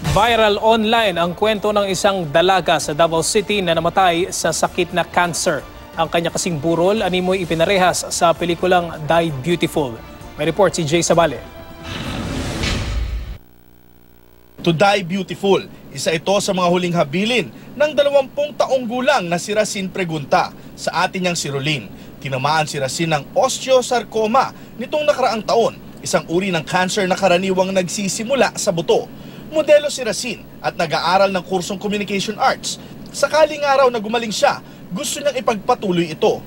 Viral online ang kwento ng isang dalaga sa Davao City na namatay sa sakit na cancer. Ang kanya kasing burol animoy ipinarehas sa pelikulang Die Beautiful. May report si Jay Sabale. To Die Beautiful, isa ito sa mga huling habilin ng 20 taong gulang na si Racine Pregunta sa atin niyang si Rolin. Tinamaan si Racine ng osteosarcoma nitong nakaraang taon, isang uri ng cancer na karaniwang nagsisimula sa buto. Modelo si Racine at nag-aaral ng kursong Communication Arts. Sakaling araw na gumaling siya, gusto niyang ipagpatuloy ito.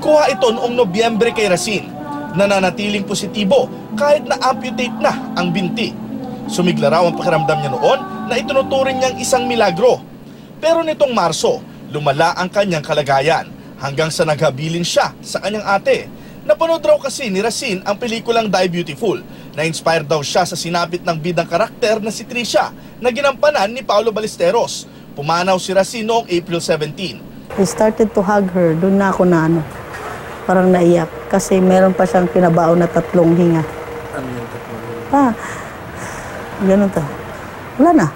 Kuha ito noong Nobyembre kay Racine. Nananatiling positibo kahit na-amputate na ang binti. Sumigla raw ang pakiramdam niya noon na itinuturing niyang isang milagro. Pero nitong Marso, lumala ang kanyang kalagayan hanggang sa naghabilin siya sa kanyang ate. Napanood raw kasi ni Racine ang pelikulang Die Beautiful. Na-inspire daw siya sa sinapit ng bidang karakter na si Trisha na ginampanan ni Paolo Ballesteros. Pumanaw si Racine noong April 17. I started to hug her. Doon na ako na parang naiyak. Kasi meron pa siyang pinabao na 3 hinga. Ano yung 3 hinga? Ganun to. Wala na.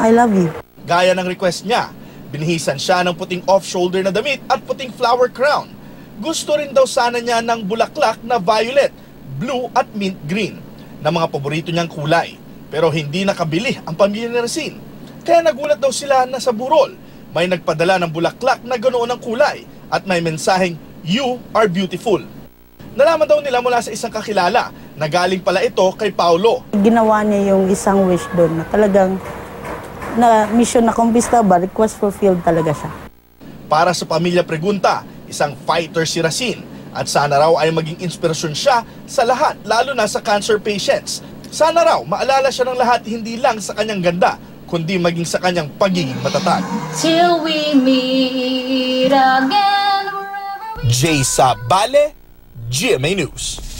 I love you. Gaya ng request niya, binihisan siya ng puting off-shoulder na damit at puting flower crown. Gusto rin daw sana niya ng bulaklak na violet, blue at mint green na mga paborito niyang kulay. Pero hindi nakabili ang pamilya ni Racine. Kaya nagulat daw sila na sa burol may nagpadala ng bulaklak na ganoon ang kulay at may mensaheng "You are beautiful." Nalaman daw nila mula sa isang kakilala na galing pala ito kay Paolo. Ginawa niya yung isang wish doon na talagang na mission na kumpista ba, request fulfilled talaga siya. Para sa pamilya Pregunta, isang fighter si Racine at sana raw ay maging inspirasyon siya sa lahat, lalo na sa cancer patients. Sana raw maalala siya ng lahat hindi lang sa kanyang ganda, kundi maging sa kanyang pagiging matatag. Till we meet again. Jay Sabale, GMA News.